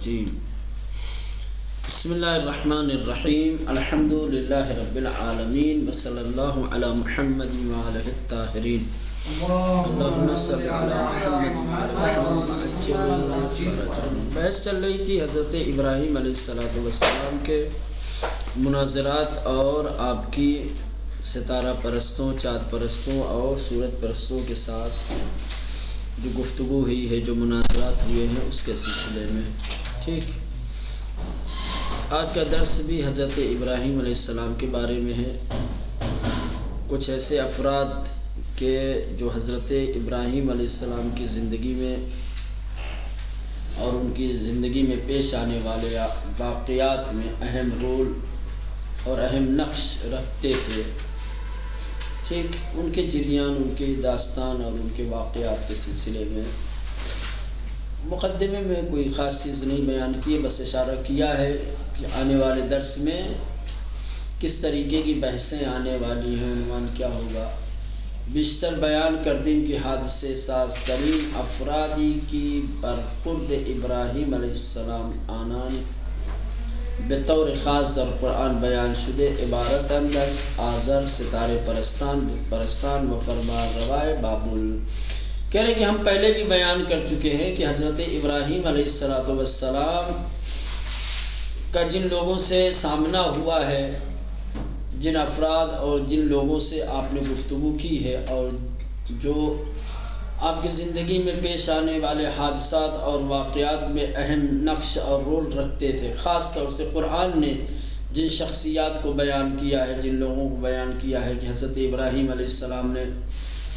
الرجیم بسم اللہ الرحمن الرحیم الحمد للہ رب العالمین وصلی اللہ علی محمد وآلہ الطاہرین اللہم صلی علی محمد وآلہ محمد. بحث چل رہی تھی حضرت ابراہیم علیہ السلام کے مناظرات اور آپ کی ستارہ پرستوں، چاند پرستوں اور سورج پرستوں کے ساتھ جو گفتگو ہوئی ہے، جو مناظرات ہوئے ہیں اس کے سلسلے میں. ٹھیک، آج کا درس بھی حضرت ابراہیم علیہ السلام کے بارے میں ہے. کچھ ایسے افراد کہ جو حضرت ابراہیم علیہ السلام کی زندگی میں اور ان کی زندگی میں پیش آنے والے واقعات میں اہم رول اور اہم نقش رکھتے تھے. ٹھیک، ان کے جریان، ان کی داستان اور ان کے واقعات کے سلسلے میں مقدمے میں کوئی خاص چیز نہیں بیان کی، بس اشارہ کیا ہے کہ آنے والے درس میں کس طریقے کی بحثیں آنے والی ہیں، عنوان کیا ہوگا. بیشتر بیان کر دیں کہ حادثے ساز ترین افرادی کی برخورد ابراہیم علیہ السلام آنان بطور خاص در قرآن بیان شدہ عبارت انداز آزر، ستارے پرستان، بت پرستان و فرمان روائے بابل. کہہ رہے کہ ہم پہلے بھی بیان کر چکے ہیں کہ حضرت ابراہیم علیہ السلام کا جن لوگوں سے سامنا ہوا ہے، جن افراد اور جن لوگوں سے آپ نے گفتگو کی ہے اور جو آپ کی زندگی میں پیش آنے والے حادثات اور واقعات میں اہم نقش اور رول رکھتے تھے، خاص طور سے قرآن نے جن شخصیات کو بیان کیا ہے، جن لوگوں کو بیان کیا ہے کہ حضرت ابراہیم علیہ السلام نے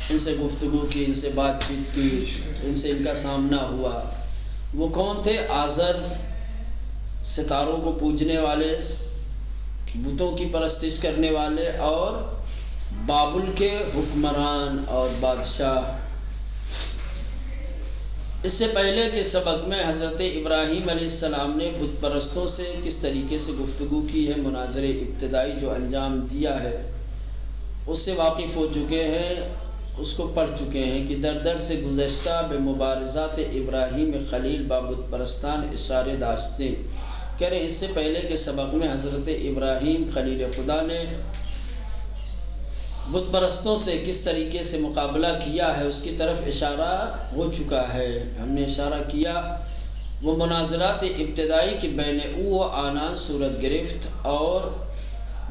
ان سے گفتگو کی، ان سے بات چیت کی، ان سے ان کا سامنا ہوا. وہ کون تھے؟ آزر، ستاروں کو پوجنے والے، بتوں کی پرستش کرنے والے، اور بابل کے حکمران اور بادشاہ. اس سے پہلے کے سبق میں حضرت ابراہیم علیہ السلام نے بت پرستوں سے کس طریقے سے گفتگو کی ہے، مناظرے ابتدائی جو انجام دیا ہے اس سے واقف ہو چکے ہیں، اس کو پڑھ چکے ہیں کہ در در سے گزشتہ بے مبارزات ابراہیم خلیل با بت پرستان اشارے داشتیں. کہہ رہے اس سے پہلے کے سبق میں حضرت ابراہیم خلیل خدا نے بت پرستوں سے کس طریقے سے مقابلہ کیا ہے اس کی طرف اشارہ ہو چکا ہے. ہم نے اشارہ کیا وہ مناظرات ابتدائی کے بین او و آنان صورت گرفت اور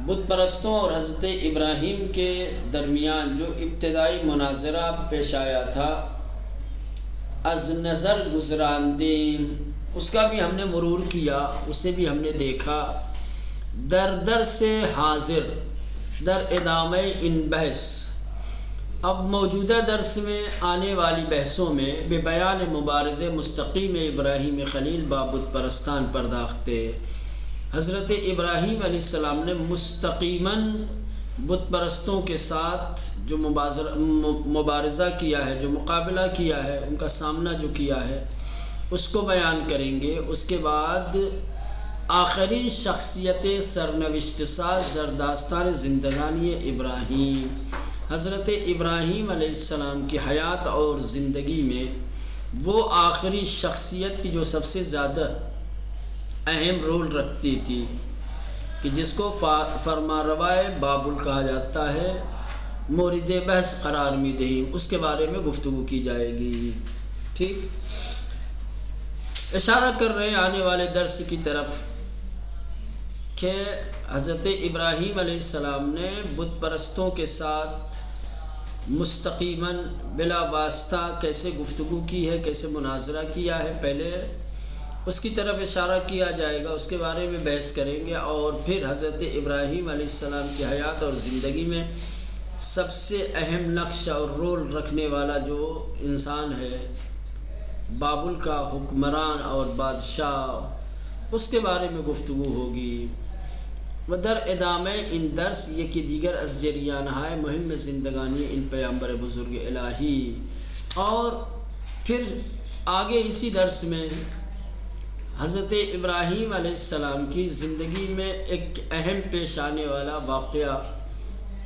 بت پرستوں اور حضرت ابراہیم کے درمیان جو ابتدائی مناظرہ پیش آیا تھا، از نظر گزراندیم، اس کا بھی ہم نے مرور کیا، اسے بھی ہم نے دیکھا. در در سے حاضر، در ادامہ ان بحث، اب موجودہ درس میں آنے والی بحثوں میں بے بیان مبارز مستقیم ابراہیم خلیل با بت پرستان پرداختے. حضرت ابراہیم علیہ السلام نے مستقیماً بت پرستوں کے ساتھ جو مبارزہ کیا ہے، جو مقابلہ کیا ہے، ان کا سامنا جو کیا ہے اس کو بیان کریں گے. اس کے بعد آخری شخصیت سرنوشت ساز در داستان زندگانی ابراہیم، حضرت ابراہیم علیہ السلام کی حیات اور زندگی میں وہ آخری شخصیت کی جو سب سے زیادہ اہم رول رکھتی تھی، کہ جس کو فرمانروائے بابل کہا جاتا ہے، مورد بحث قرار می دہیم، اس کے بارے میں گفتگو کی جائے گی. ٹھیک، اشارہ کر رہے آنے والے درس کی طرف کہ حضرت ابراہیم علیہ السلام نے بت پرستوں کے ساتھ مستقیماً بلا واسطہ کیسے گفتگو کی ہے، کیسے مناظرہ کیا ہے، پہلے اس کی طرف اشارہ کیا جائے گا، اس کے بارے میں بحث کریں گے. اور پھر حضرت ابراہیم علیہ السلام کی حیات اور زندگی میں سب سے اہم نقش اور رول رکھنے والا جو انسان ہے، بابل کا حکمران اور بادشاہ، اس کے بارے میں گفتگو ہوگی. و در ادامہ ان درس یکی دیگر از جریانہائے مہم زندگانی ان پیامبر بزرگ الہی. اور پھر آگے اسی درس میں حضرت ابراہیم علیہ السلام کی زندگی میں ایک اہم پیش آنے والا واقعہ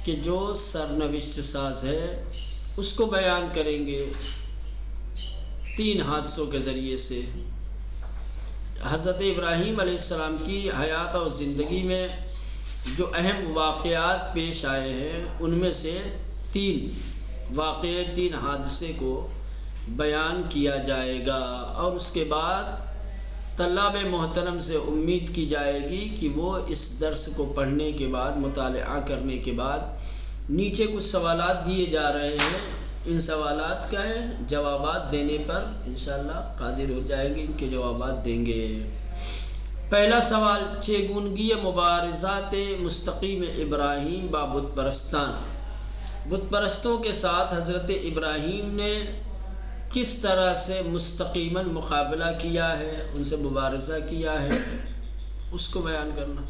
کہ جو سرنوشت ساز ہے اس کو بیان کریں گے 3 حادثوں کے ذریعے سے. حضرت ابراہیم علیہ السلام کی حیات اور زندگی میں جو اہم واقعات پیش آئے ہیں ان میں سے 3 واقعے 3 حادثے کو بیان کیا جائے گا، اور اس کے بعد طلاب محترم سے امید کی جائے گی کہ وہ اس درس کو پڑھنے کے بعد، مطالعہ کرنے کے بعد نیچے کچھ سوالات دیے جا رہے ہیں، ان سوالات کا جوابات دینے پر انشاءاللہ قادر ہو جائیں گے، ان کے جوابات دیں گے۔ پہلا سوال، چگونگی مبارزات مستقیم ابراہیم با بت پرستان، بت پرستوں کے ساتھ حضرت ابراہیم نے کس طرح سے مستقیماً مقابلہ کیا ہے، ان سے مبارزہ کیا ہے، اس کو بیان کرنا۔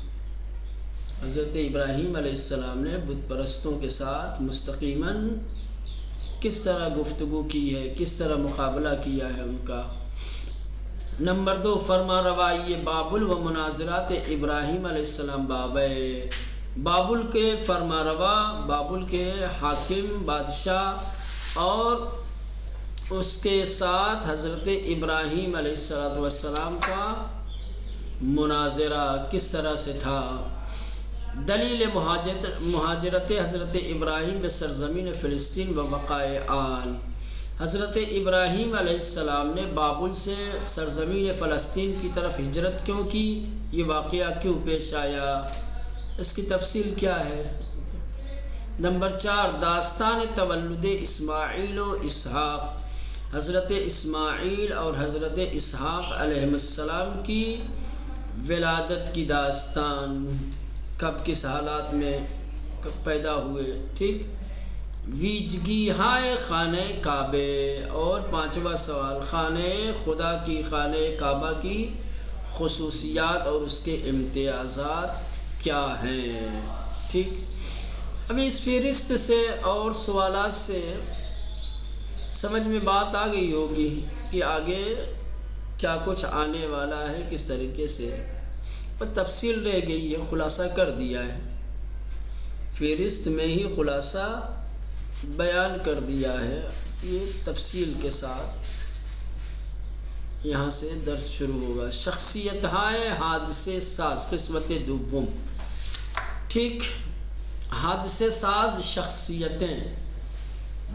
حضرت ابراہیم علیہ السلام نے بت پرستوں کے ساتھ مستقیماً کس طرح گفتگو کی ہے، کس طرح مقابلہ کیا ہے ان کا۔ نمبر 2، فرما روائی بابل و مناظرات ابراہیم علیہ السلام بابے، بابل کے فرما روا، بابل کے حاکم بادشاہ اور اس کے ساتھ حضرت ابراہیم علیہ السلام کا مناظرہ کس طرح سے تھا۔ دلیل مہاجرت حضرت ابراہیم به سرزمین فلسطین و وقاع آل، حضرت ابراہیم علیہ السلام نے بابل سے سرزمین فلسطین کی طرف ہجرت کیوں کی، یہ واقعہ کیوں پیش آیا، اس کی تفصیل کیا ہے۔ نمبر 4، داستان تولد اسماعیل و اسحاق، حضرت اسماعیل اور حضرت اسحاق علیہ السلام کی ولادت کی داستان، کب کس حالات میں کب پیدا ہوئے، ٹھیک۔ ویجگی ہائے خانہ کعبے، اور 5واں سوال، خانہ خدا کی، خانہ کعبہ کی خصوصیات اور اس کے امتیازات کیا ہیں، ٹھیک۔ ابھی اس فہرست سے اور سوالات سے سمجھ میں بات آ گئی ہوگی کہ آگے کیا کچھ آنے والا ہے، کس طریقے سے، پر تفصیل رہ گئی ہے، خلاصہ کر دیا ہے، فہرست میں ہی خلاصہ بیان کر دیا ہے، یہ تفصیل کے ساتھ یہاں سے درس شروع ہوگا۔ شخصیت ہائے حادثے ساز، قسمت دوم، ٹھیک۔ حادثے ساز شخصیتیں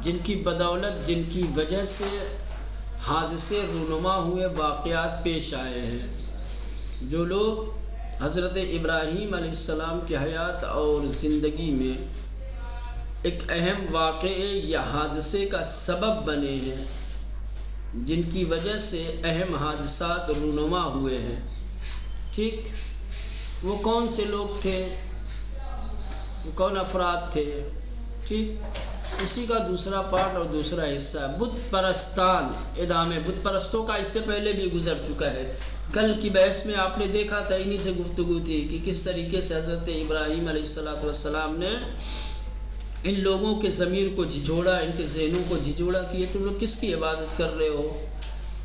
جن کی بدولت، جن کی وجہ سے حادثے رونما ہوئے، واقعات پیش آئے ہیں، جو لوگ حضرت ابراہیم علیہ السلام کی حیات اور زندگی میں ایک اہم واقعے یا حادثے کا سبب بنے ہیں، جن کی وجہ سے اہم حادثات رونما ہوئے ہیں، ٹھیک۔ وہ کون سے لوگ تھے، وہ کون افراد تھے، ٹھیک۔ اسی کا دوسرا پارٹ اور دوسرا حصہ ہے بت پرستان، ادامے بت پرستوں کا اس سے پہلے بھی گزر چکا ہے۔ کل کی بحث میں آپ نے دیکھا تھا، انہی سے گفتگو تھی کہ کس طریقے سے حضرت ابراہیم علیہ السلام نے ان لوگوں کے ضمیر کو جھجوڑا، ان کے ذہنوں کو جھجوڑا کہ یہ تم لوگ کس کی عبادت کر رہے ہو،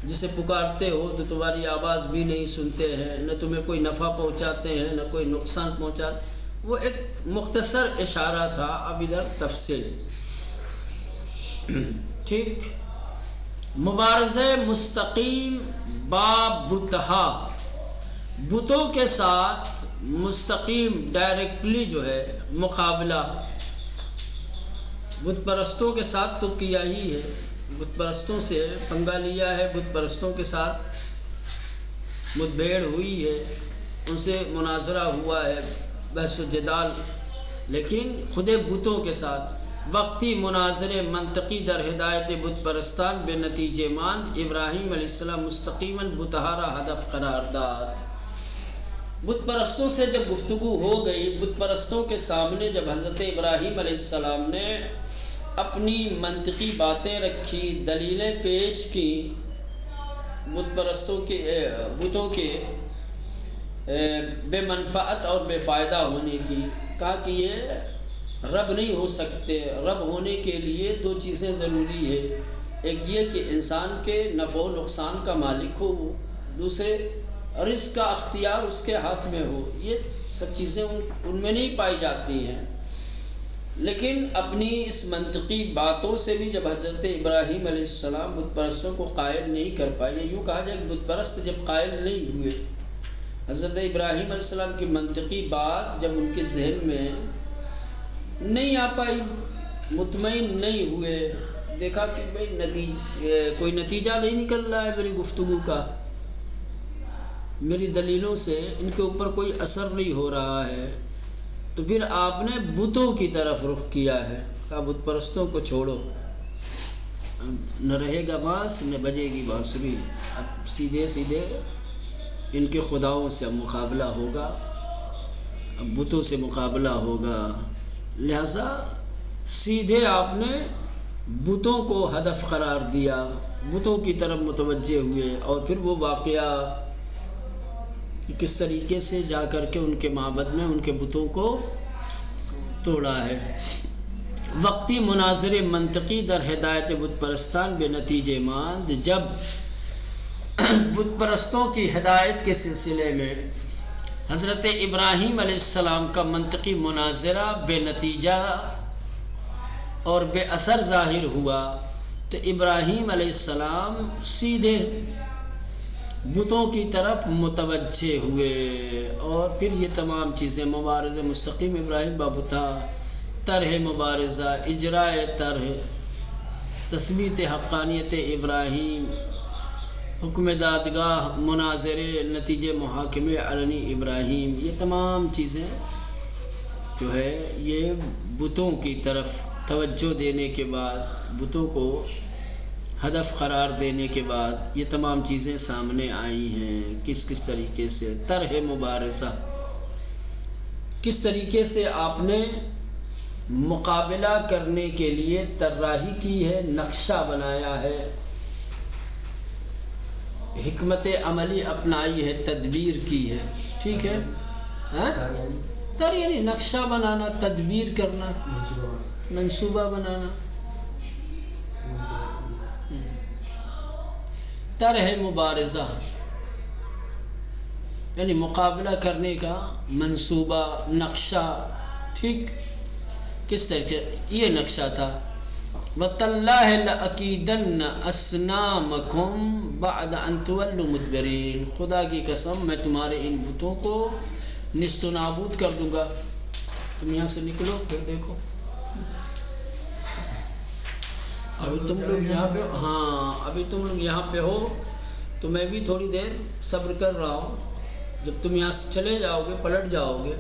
جسے پکارتے ہو تو تمہاری آواز بھی نہیں سنتے ہیں، نہ تمہیں کوئی نفع پہنچاتے ہیں نہ کوئی نقصان پہنچاتے۔ وہ ایک مختصر اشارہ تھا، اب ادھر تفصیل، ٹھیک۔ مبارزہ مستقیم با بتہا، بتوں کے ساتھ مستقیم ڈائریکٹلی جو ہے مقابلہ، بت پرستوں کے ساتھ تو کیا ہی ہے، بت پرستوں سے پنگا لیا ہے، بت پرستوں کے ساتھ مدبھیڑ ہوئی ہے، ان سے مناظرہ ہوا ہے، بحث و جدال، لیکن خود بتوں کے ساتھ وقتی مناظرے منطقی در ہدایت بت پرستان بے نتیجے ماند، ابراہیم علیہ السلام مستقیماً بتہارا ہدف قرار داد۔ بت پرستوں سے جب گفتگو ہو گئی، بت پرستوں کے سامنے جب حضرت ابراہیم علیہ السلام نے اپنی منطقی باتیں رکھی، دلیلیں پیش کی، بت پرستوں کے بتوں کے بے منفعت اور بے فائدہ ہونے کی، کہا کہ یہ رب نہیں ہو سکتے، رب ہونے کے لیے 2 چیزیں ضروری ہے، ایک یہ کہ انسان کے نفع و نقصان کا مالک ہو وہ، دوسرے رزق کا اختیار اس کے ہاتھ میں ہو، یہ سب چیزیں ان میں نہیں پائی جاتی ہیں۔ لیکن اپنی اس منطقی باتوں سے بھی جب حضرت ابراہیم علیہ السلام بت پرستوں کو قائل نہیں کر پائے، یوں کہا جائے کہ بت پرست جب قائل نہیں ہوئے، حضرت ابراہیم علیہ السلام کی منطقی بات جب ان کے ذہن میں نہیں آ پائی، مطمئن نہیں ہوئے، دیکھا کہ بھائی کوئی نتیجہ نہیں نکل رہا ہے میری گفتگو کا، میری دلیلوں سے ان کے اوپر کوئی اثر نہیں ہو رہا ہے، تو پھر آپ نے بتوں کی طرف رخ کیا ہے، کہا بت پرستوں کو چھوڑو، نہ رہے گا بانس نہ بجے گی بانسری، اب سیدھے سیدھے ان کے خداؤں سے مقابلہ ہوگا، اب بتوں سے مقابلہ ہوگا، لہذا سیدھے آپ نے بتوں کو ہدف قرار دیا، بتوں کی طرف متوجہ ہوئے، اور پھر وہ واقعہ کس طریقے سے جا کر کے ان کے معبد میں ان کے بتوں کو توڑا ہے۔ وقتی مناظر منطقی در ہدایت بت پرستان بے نتیجے ماند، جب بت پرستوں کی ہدایت کے سلسلے میں حضرت ابراہیم علیہ السلام کا منطقی مناظرہ بے نتیجہ اور بے اثر ظاہر ہوا، تو ابراہیم علیہ السلام سیدھے بتوں کی طرف متوجہ ہوئے، اور پھر یہ تمام چیزیں مبارز مستقیم ابراہیم بابتا، طرح مبارزہ، اجراء طرح، تثبیت حقانیت ابراہیم، حکم دادگاہ، مناظرے، نتیجے محاکمے علنی ابراہیم، یہ تمام چیزیں جو ہے یہ بتوں کی طرف توجہ دینے کے بعد، بتوں کو ہدف قرار دینے کے بعد یہ تمام چیزیں سامنے آئی ہیں۔ کس طریقے سے طرح مبارزہ، کس طریقے سے آپ نے مقابلہ کرنے کے لیے طراحی کی ہے، نقشہ بنایا ہے، حکمت عملی اپنائی ہے، تدبیر کی ہے، ٹھیک ہے، یعنی نقشہ بنانا، تدبیر کرنا، منصوبہ بنانا، طرح مبارزہ یعنی مقابلہ کرنے کا منصوبہ، نقشہ، ٹھیک، کس طرح یہ نقشہ تھا۔ وَتَاللَّهِ لَأَكِيدَنَّ أَصْنَامَكُمْ بَعْدَ أَن تُوَلُّوا مُدْبِرِينَ، خدا کی قسم میں تمہارے ان بتوں کو نیست و نابود کر دوں گا۔ تم یہاں سے نکلو، پھر دیکھو ابھی تم لوگ یہاں پہ، ابھی تم لوگ یہاں پہ ہو تو میں بھی تھوڑی دیر صبر کر رہا ہوں، جب تم یہاں سے چلے جاؤ گے، پلٹ جاؤ گے،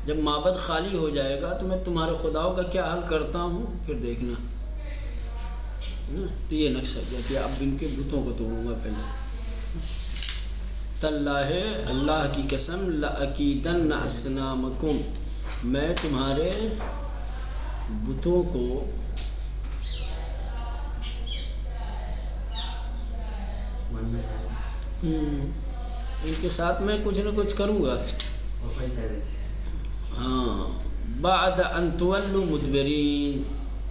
جب معبد خالی ہو جائے گا تو میں تمہارے خداؤں کا کیا حل کرتا ہوں پھر دیکھنا۔ تو یہ نقشہ کیا کہ اب ان کے بتوں کو توڑوں گا پہلے۔ تاللہ اللہ کی قسم، لَأَكِيدَنَّ أَصْنَامَكُمْ، میں تمہارے بتوں کو ان کے ساتھ میں کچھ نہ کچھ کروں گا۔ بعد ان تولوا مدبرین،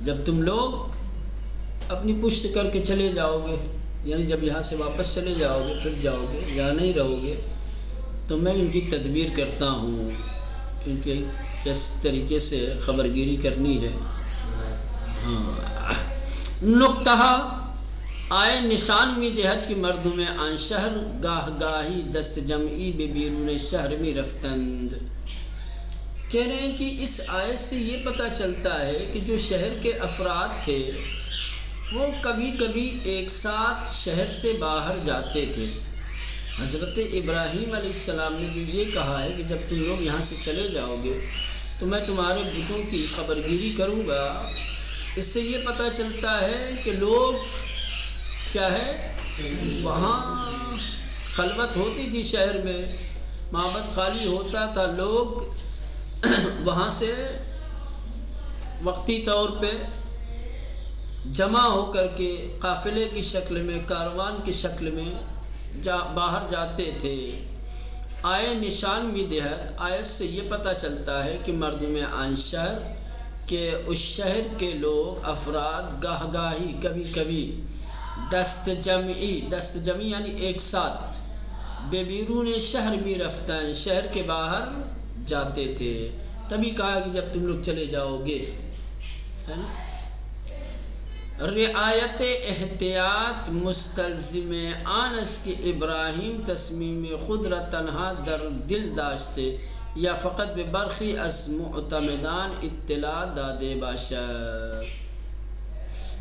جب تم لوگ اپنی پشت کر کے چلے جاؤ گے، یعنی جب یہاں سے واپس چلے جاؤ گے، پھر جاؤ گے یا نہیں رہو گے، تو میں ان کی تدبیر کرتا ہوں، ان کے کس طریقے سے خبرگیری کرنی ہے۔ نقطہ آئے نشان می دہد کی مردم آن شہر، گاہ گاہی دست جمعی بے بیرون شہر می رفتند۔ کہہ رہے ہیں کہ اس آیت سے یہ پتہ چلتا ہے کہ جو شہر کے افراد تھے وہ کبھی کبھی ایک ساتھ شہر سے باہر جاتے تھے۔ حضرت ابراہیم علیہ السلام نے جو یہ کہا ہے کہ جب تم لوگ یہاں سے چلے جاؤ گے تو میں تمہارے بتوں کی خبرگیری کروں گا، اس سے یہ پتہ چلتا ہے کہ لوگ کیا ہے، وہاں خلوت ہوتی تھی، شہر میں معبد خالی ہوتا تھا، لوگ وہاں سے وقتی طور پہ جمع ہو کر کے قافلے کی شکل میں، کاروان کی شکل میں باہر جاتے تھے۔ آئے نشان می دہد، آیت سے یہ پتہ چلتا ہے کہ مردم آن شہر، کہ اس شہر کے لوگ، افراد، گاہ گاہی، کبھی کبھی، دست جمعی یعنی ایک ساتھ، بے بیرون شہر می رفتن، شہر کے باہر جاتے تھے۔ تبھی کہا کہ جب تم لوگ چلے جاؤ گے، ہے نا۔ رعایت احتیاط مستلزم آن است که ابراهیم تصمیم خود را تنها در دل داشته یا فقط به برخی از معتمدان اطلاع داده باشد۔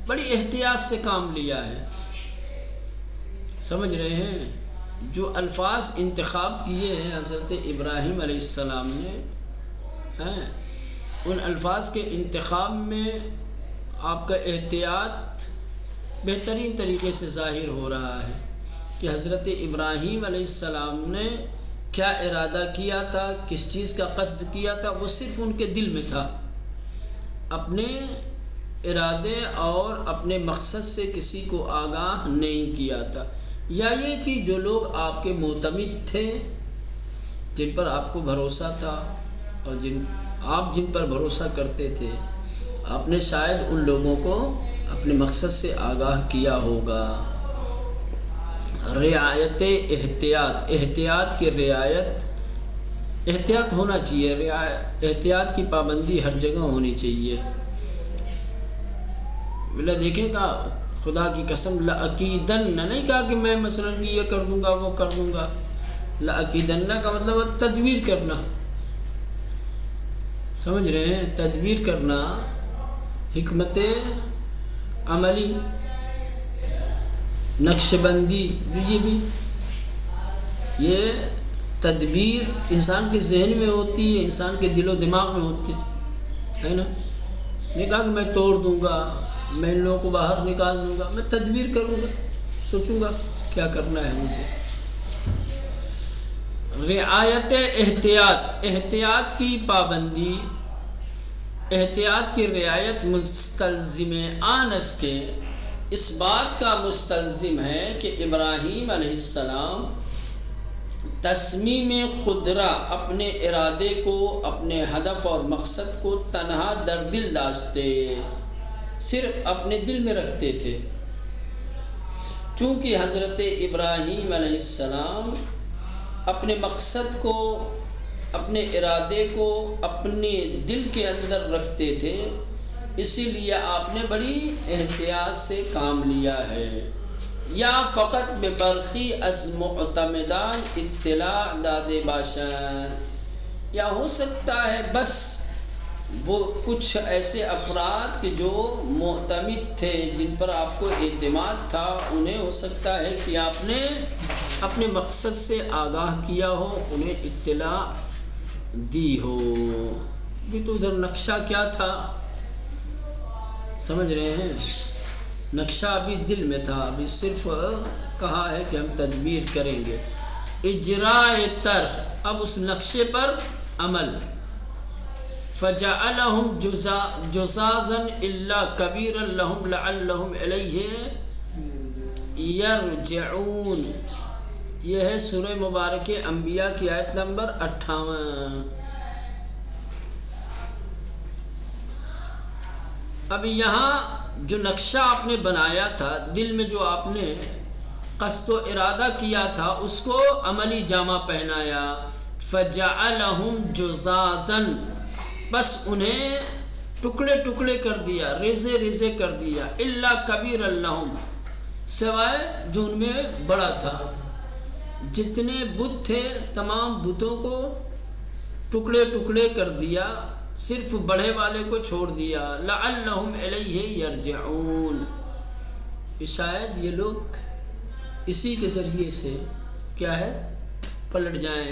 بڑی احتیاط سے کام لیا ہے، سمجھ رہے ہیں؟ جو الفاظ انتخاب کیے ہیں حضرت ابراہیم علیہ السلام نے، ان الفاظ کے انتخاب میں آپ کا احتیاط بہترین طریقے سے ظاہر ہو رہا ہے کہ حضرت ابراہیم علیہ السلام نے کیا ارادہ کیا تھا، کس چیز کا قصد کیا تھا، وہ صرف ان کے دل میں تھا، اپنے ارادے اور اپنے مقصد سے کسی کو آگاہ نہیں کیا تھا۔ یا یہ کہ جو لوگ آپ کے معتمد تھے، جن پر آپ کو بھروسہ تھا اور آپ جن پر بھروسہ کرتے تھے، آپ نے شاید ان لوگوں کو اپنے مقصد سے آگاہ کیا ہوگا۔ رعایت احتیاط، احتیاط کی رعایت، احتیاط ہونا چاہیے، احتیاط کی پابندی ہر جگہ ہونی چاہیے۔ بلا دیکھیں گا خدا کی قسم، لَأَكِيدَنَّ نہیں کہا کہ میں مثلا یہ کر دوں گا وہ کر دوں گا، لَأَكِيدَنَّ کا مطلب ہے تدبیر کرنا، سمجھ رہے ہیں؟ تدبیر کرنا، حکمت عملی، نقش بندی، یہ تدبیر انسان کے ذہن میں ہوتی ہے، انسان کے دل و دماغ میں ہوتی ہے نا۔ میں کہا کہ میں توڑ دوں گا، میں ان لوگوں کو باہر نکال دوں گا، میں تدبیر کروں گا، سوچوں گا کیا کرنا ہے مجھے۔ رعایت احتیاط، احتیاط کی پابندی، احتیاط کی رعایت مستلزم آن است کے، اس بات کا مستلزم ہے کہ ابراہیم علیہ السلام تصمیم خود را، اپنے ارادے کو، اپنے ہدف اور مقصد کو تنہا در دل داشتے، صرف اپنے دل میں رکھتے تھے۔ چونکہ حضرت ابراہیم علیہ السلام اپنے مقصد کو، اپنے ارادے کو اپنے دل کے اندر رکھتے تھے، اسی لیے آپ نے بڑی احتیاط سے کام لیا ہے۔ یا فقط بے برخی از معتمدان اطلاع دادے باشند، یا ہو سکتا ہے بس وہ کچھ ایسے افراد کہ جو معتمد تھے، جن پر آپ کو اعتماد تھا، انہیں ہو سکتا ہے کہ آپ نے اپنے مقصد سے آگاہ کیا ہو، انہیں اطلاع دی ہو۔ بھی تو ادھر نقشہ کیا تھا، سمجھ رہے ہیں؟ نقشہ ابھی دل میں تھا، ابھی صرف کہا ہے کہ ہم تدبیر کریں گے، اجراء طرح، اب اس نقشے پر عمل۔ فَجَعَلَهُمْ جُزَازًا إِلَّا كَبِيرًا لَهُمْ لَعَلَّهُمْ إِلَيْهِ يَرْجِعُونَ، یہ ہے سورہ مبارکہ انبیاء کی آیت نمبر 58۔ اب یہاں جو نقشہ آپ نے بنایا تھا، دل میں جو آپ نے قصد و ارادہ کیا تھا، اس کو عملی جامہ پہنایا۔ فَجَعَلَهُمْ جُزَازًا، بس انہیں ٹکڑے ٹکڑے کر دیا، ریزے ریزے کر دیا، الا کبیر لہم، سوائے جو ان میں بڑا تھا۔ جتنے بت تھے تمام بتوں کو ٹکڑے ٹکڑے کر دیا، صرف بڑے والے کو چھوڑ دیا۔ لعلہم الیہ یرجعون، شاید یہ لوگ اسی کے ذریعے سے کیا ہے پلٹ جائیں۔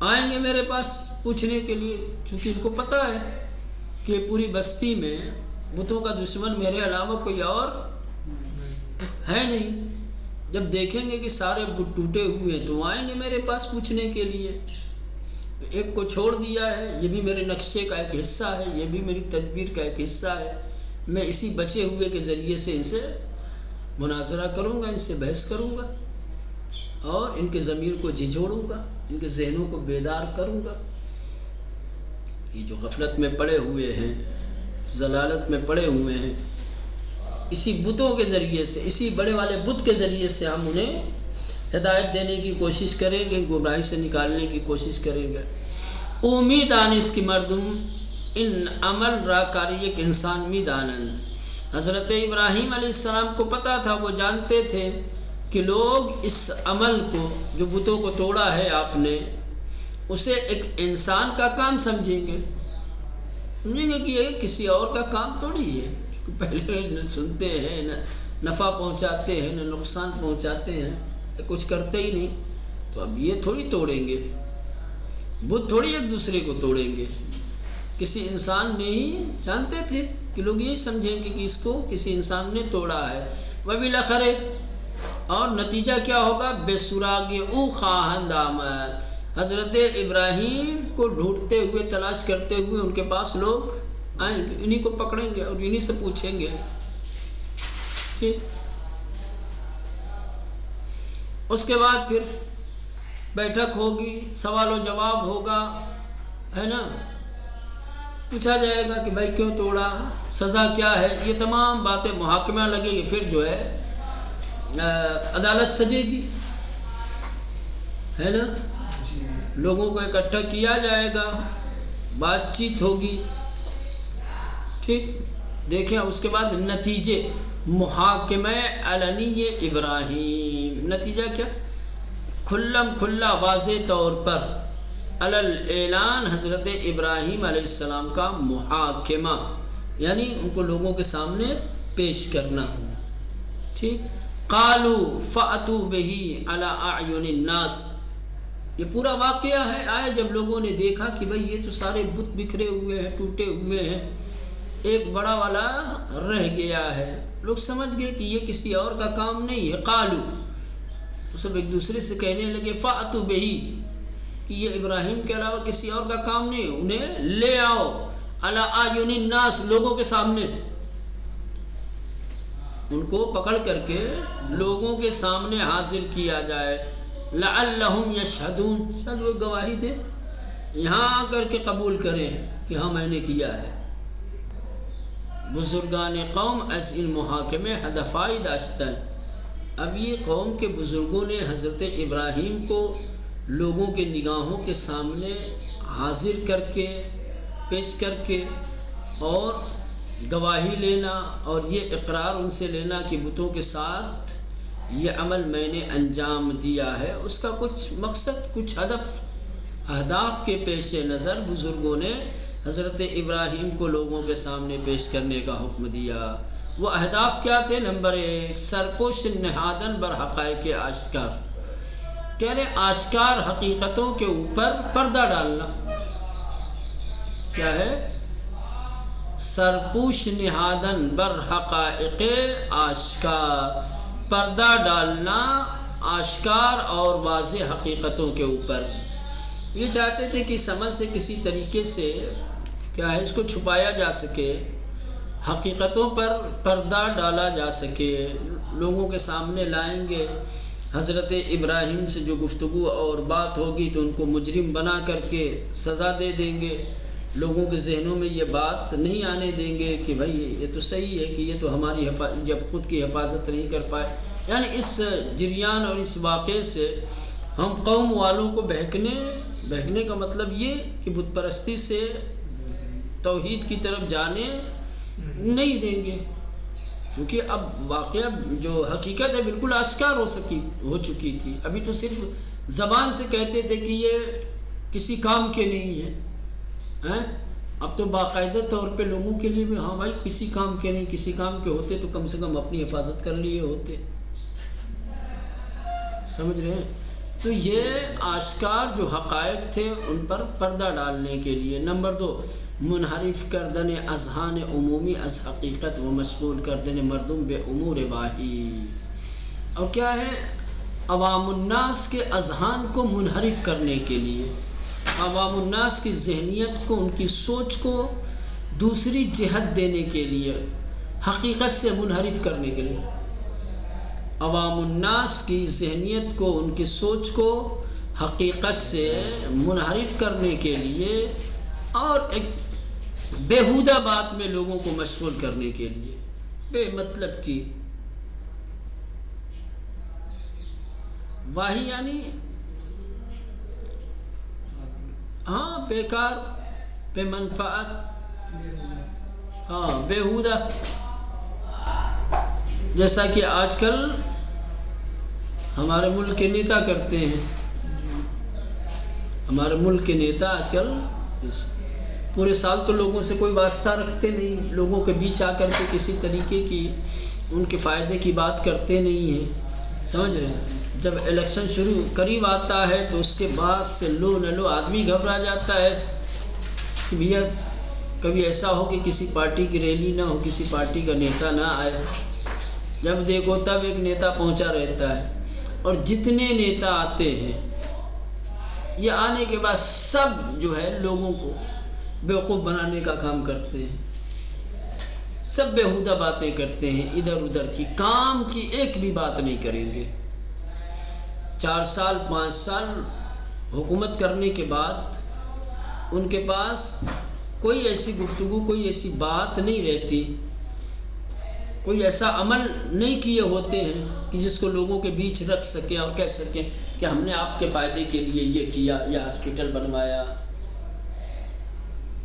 آئیں گے میرے پاس پوچھنے کے لیے، چونکہ ان کو پتہ ہے کہ پوری بستی میں بتوں کا دشمن میرے علاوہ کوئی اور ہے نہیں۔ جب دیکھیں گے کہ سارے بت ٹوٹے ہوئے تو آئیں گے میرے پاس پوچھنے کے لیے۔ ایک کو چھوڑ دیا ہے، یہ بھی میرے نقشے کا ایک حصہ ہے، یہ بھی میری تدبیر کا ایک حصہ ہے۔ میں اسی بچے ہوئے کے ذریعے سے ان سے مناظرہ کروں گا، ان سے بحث کروں گا اور ان کے ضمیر کو جھنجھوڑوں گا، ان کے ذہنوں کو بیدار کروں گا۔ یہ جو غفلت میں پڑے ہوئے ہیں، ضلالت میں پڑے ہوئے ہیں، اسی بتوں کے ذریعے سے، اسی بڑے والے بت کے ذریعے سے ہم انہیں ہدایت دینے کی کوشش کریں گے، گمراہی سے نکالنے کی کوشش کریں گے. امید آنس کی مردم ان عمل را کاری ایک انسان مید آنند. حضرت ابراہیم علیہ السلام کو پتا تھا، وہ جانتے تھے کہ لوگ اس عمل کو جو بتوں کو توڑا ہے آپ نے، اسے ایک انسان کا کام سمجھیں گے کہ یہ کسی اور کا کام توڑی ہے. پہلے نہ سنتے ہیں، نہ نفع پہنچاتے ہیں، نہ نقصان پہنچاتے ہیں، کچھ کرتے ہی نہیں، تو اب یہ تھوڑی توڑیں گے، بت تھوڑی ایک دوسرے کو توڑیں گے. کسی انسان نے ہی جانتے تھے کہ لوگ یہی سمجھیں گے کہ اس کو کسی انسان نے توڑا ہے. وبالآخر اور نتیجہ کیا ہوگا؟ بے سراغ او خواہند آمد. حضرت ابراہیم کو ڈھونڈتے ہوئے، تلاش کرتے ہوئے ان کے پاس لوگ آئیں گے، انہی کو پکڑیں گے اور انہی سے پوچھیں گے. ٹھیک، اس کے بعد پھر بیٹھک ہوگی، سوال و جواب ہوگا، ہے نا، پوچھا جائے گا کہ بھائی کیوں توڑا، سزا کیا ہے، یہ تمام باتیں محاکمہ لگے گی. پھر جو ہے عدالت سجے گی، ہے نا، لوگوں کو اکٹھا کیا جائے گا، بات چیت ہوگی. ٹھیک، دیکھیں اس کے بعد نتیجے محاکمہ علنی ابراہیم. نتیجہ کیا؟ کھلم کھلا واضح طور پر علل اعلان حضرت ابراہیم علیہ السلام کا محاکمہ، یعنی ان کو لوگوں کے سامنے پیش کرنا. ٹھیک، قالو فأتوا بہ علی اعین الناس. یہ پورا واقعہ ہے، آئے جب لوگوں نے دیکھا کہ بھئی یہ تو سارے بت بکھرے ہوئے ہیں، ٹوٹے ہوئے ہیں، ایک بڑا والا رہ گیا ہے. لوگ سمجھ گئے کہ یہ کسی اور کا کام نہیں ہے. قالو، تو سب ایک دوسرے سے کہنے لگے فأتوا بہ، کہ یہ ابراہیم کے علاوہ کسی اور کا کام نہیں، انہیں لے آؤ علی اعین الناس، لوگوں کے سامنے، ان کو پکڑ کر کے لوگوں کے سامنے حاضر کیا جائے. لعلہم یشہدون، شاید وہ گواہی دے، یہاں آ کر کے قبول کریں کہ ہاں میں نے کیا ہے. بزرگان قوم از ان محاکمے ہدفائی داشتن. اب یہ قوم کے بزرگوں نے حضرت ابراہیم کو لوگوں کے نگاہوں کے سامنے حاضر کر کے، پیش کر کے، اور گواہی لینا اور یہ اقرار ان سے لینا کہ بتوں کے ساتھ یہ عمل میں نے انجام دیا ہے، اس کا کچھ مقصد، کچھ ہدف، اہداف کے پیش نظر بزرگوں نے حضرت ابراہیم کو لوگوں کے سامنے پیش کرنے کا حکم دیا. وہ اہداف کیا تھے؟ نمبر 1، سرپوش نہادن بر حقائق آشکار. کہہ رہے آشکار حقیقتوں کے اوپر پردہ ڈالنا. کیا ہے؟ سرپوش نہادن بر حقائق آشکار، پردہ ڈالنا آشکار اور واضح حقیقتوں کے اوپر. یہ چاہتے تھے کہ اس عمل سے کسی طریقے سے کیا ہے، اس کو چھپایا جا سکے، حقیقتوں پر پردہ ڈالا جا سکے. لوگوں کے سامنے لائیں گے، حضرت ابراہیم سے جو گفتگو اور بات ہوگی تو ان کو مجرم بنا کر کے سزا دے دیں گے. لوگوں کے ذہنوں میں یہ بات نہیں آنے دیں گے کہ بھائی یہ تو صحیح ہے کہ یہ تو ہماری جب خود کی حفاظت نہیں کر پائے. یعنی اس جریان اور اس واقعے سے ہم قوم والوں کو بہکنے کا مطلب یہ کہ بت پرستی سے توحید کی طرف جانے نہیں دیں گے، کیونکہ اب واقعہ جو حقیقت ہے بالکل آشکار ہو چکی تھی. ابھی تو صرف زبان سے کہتے تھے کہ یہ کسی کام کے نہیں ہے، اب تو باقاعدہ طور پہ لوگوں کے لیے بھی ہاں بھائی کسی کام کے نہیں، کسی کام کے ہوتے تو کم سے کم اپنی حفاظت کر لیے ہوتے. سمجھ رہے ہیں؟ تو یہ آشکار جو حقائق تھے ان پر پردہ ڈالنے کے لیے. نمبر 2، منحرف کردن اذہان عمومی از حقیقت و مشغول کردن مردم بے امور واہی. اور کیا ہے؟ عوام الناس کے اذہان کو منحرف کرنے کے لیے، عوام الناس کی ذہنیت کو، ان کی سوچ کو دوسری جہت دینے کے لیے، حقیقت سے منحرف کرنے کے لیے. عوام الناس کی ذہنیت کو، ان کی سوچ کو حقیقت سے منحرف کرنے کے لیے اور ایک بیہودہ بات میں لوگوں کو مشغول کرنے کے لیے. بے مطلب کی واہی، یعنی ہاں بیکار، بے منفعت، ہاں بیہودہ. جیسا کہ آج کل ہمارے ملک کے نیتا کرتے ہیں. ہمارے ملک کے نیتا آج کل پورے سال تو لوگوں سے کوئی واسطہ رکھتے نہیں، لوگوں کے بیچ آ کر کے کسی طریقے کی ان کے فائدے کی بات کرتے نہیں ہیں. سمجھ رہے ہیں؟ جب الیکشن شروع قریب آتا ہے تو اس کے بعد سے لو نہ لو آدمی گھبرا جاتا ہے کہ بھیا کبھی ایسا ہو کہ کسی پارٹی کی ریلی نہ ہو، کسی پارٹی کا نیتا نہ آئے. جب دیکھو تب ایک نیتا پہنچا رہتا ہے. اور جتنے نیتا آتے ہیں یہ آنے کے بعد سب جو ہے لوگوں کو بیوقوف بنانے کا کام کرتے ہیں. سب بیہودہ باتیں کرتے ہیں، ادھر ادھر کی، کام کی ایک بھی بات نہیں کریں گے. 4 سال 5 سال حکومت کرنے کے بعد ان کے پاس کوئی ایسی گفتگو، کوئی ایسی بات نہیں رہتی، کوئی ایسا عمل نہیں کیے ہوتے ہیں کہ جس کو لوگوں کے بیچ رکھ سکیں اور کہہ سکیں کہ ہم نے آپ کے فائدے کے لیے یہ کیا، یہ ہاسپٹل بنوایا،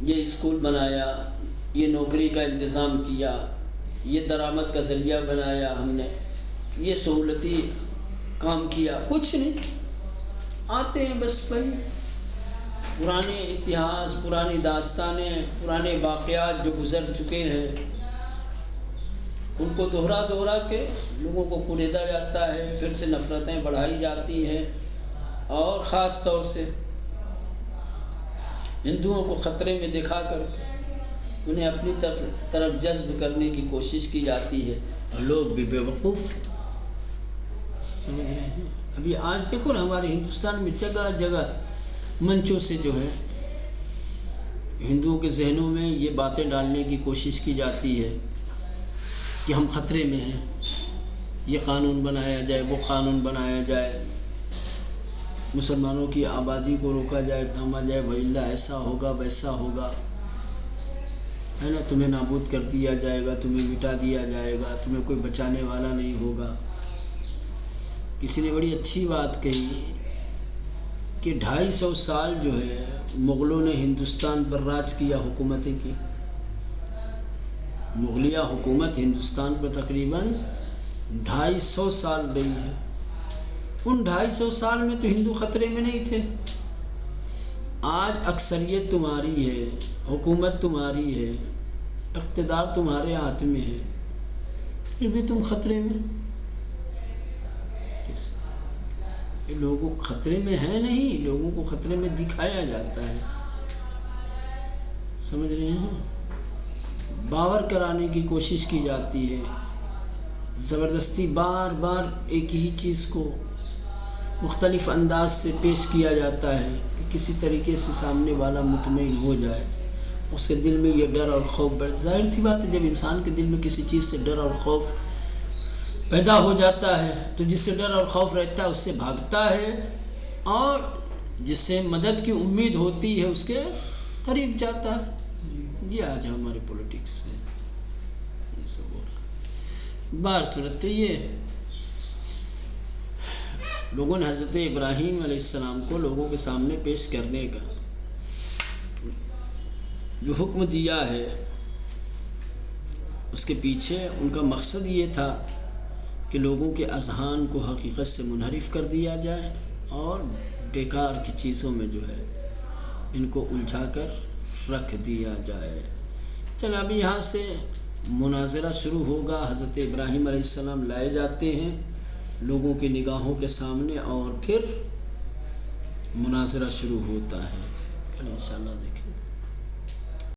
یہ اسکول بنایا، یہ نوکری کا انتظام کیا، یہ درآمد کا ذریعہ بنایا، ہم نے یہ سہولتی کام کیا. کچھ نہیں، آتے ہیں بس بھائی پرانے اتہاس، پرانی داستانیں، پرانے واقعات جو گزر چکے ہیں ان کو دوہرا کے لوگوں کو کریدا جاتا ہے، پھر سے نفرتیں بڑھائی جاتی ہیں، اور خاص طور سے ہندوؤں کو خطرے میں دکھا کر کے انہیں اپنی طرف جذب کرنے کی کوشش کی جاتی ہے، اور لوگ بھی بیوقوف. سمجھ رہے ہیں؟ ابھی آج دیکھو نا ہمارے ہندوستان میں جگہ جگہ منچوں سے جو ہے ہندوؤں کے ذہنوں میں یہ باتیں ڈالنے کی کوشش کی جاتی ہے کہ ہم خطرے میں ہیں، یہ قانون بنایا جائے، وہ قانون بنایا جائے، مسلمانوں کی آبادی کو روکا جائے، تھاما جائے، وإلا ایسا ہوگا ویسا ہوگا، ہے نا، تمہیں نابود کر دیا جائے گا، تمہیں مٹا دیا جائے گا، تمہیں کوئی بچانے والا نہیں ہوگا. کسی نے بڑی اچھی بات کہی کہ 250 سال جو ہے مغلوں نے ہندوستان پر راج کیا، حکومتیں کی. مغلیہ حکومت ہندوستان پر تقریباً 250 سال رہی ہے. ان 250 سال میں تو ہندو خطرے میں نہیں تھے. آج اکثریت تمہاری ہے، حکومت تمہاری ہے، اقتدار تمہارے ہاتھ میں ہے، پھر بھی تم خطرے میں. لوگوں خطرے میں ہے نہیں، لوگوں کو خطرے میں دکھایا جاتا ہے. سمجھ رہے ہیں؟ باور کرانے کی کوشش کی جاتی ہے، زبردستی بار بار ایک ہی چیز کو مختلف انداز سے پیش کیا جاتا ہے کہ کسی طریقے سے سامنے والا مطمئن ہو جائے، اس کے دل میں یہ ڈر اور خوف بیٹھ. ظاہر سی بات ہے جب انسان کے دل میں کسی چیز سے ڈر اور خوف پیدا ہو جاتا ہے تو جس سے ڈر اور خوف رہتا ہے اس سے بھاگتا ہے، اور جس سے مدد کی امید ہوتی ہے اس کے قریب جاتا ہے. یہ آج ہمارے پولیٹکس سے یہ سب ہو رہا ہے. بار صورت تو یہ لوگوں نے حضرت ابراہیم علیہ السلام کو لوگوں کے سامنے پیش کرنے کا جو حکم دیا ہے اس کے پیچھے ان کا مقصد یہ تھا کہ لوگوں کے اذہان کو حقیقت سے منحرف کر دیا جائے اور بیکار کی چیزوں میں جو ہے ان کو الجھا کر رکھ دیا جائے. چل ابھی یہاں سے مناظرہ شروع ہوگا. حضرت ابراہیم علیہ السلام لائے جاتے ہیں لوگوں کی نگاہوں کے سامنے اور پھر مناظرہ شروع ہوتا ہے. کل انشاءاللہ دیکھیں گے.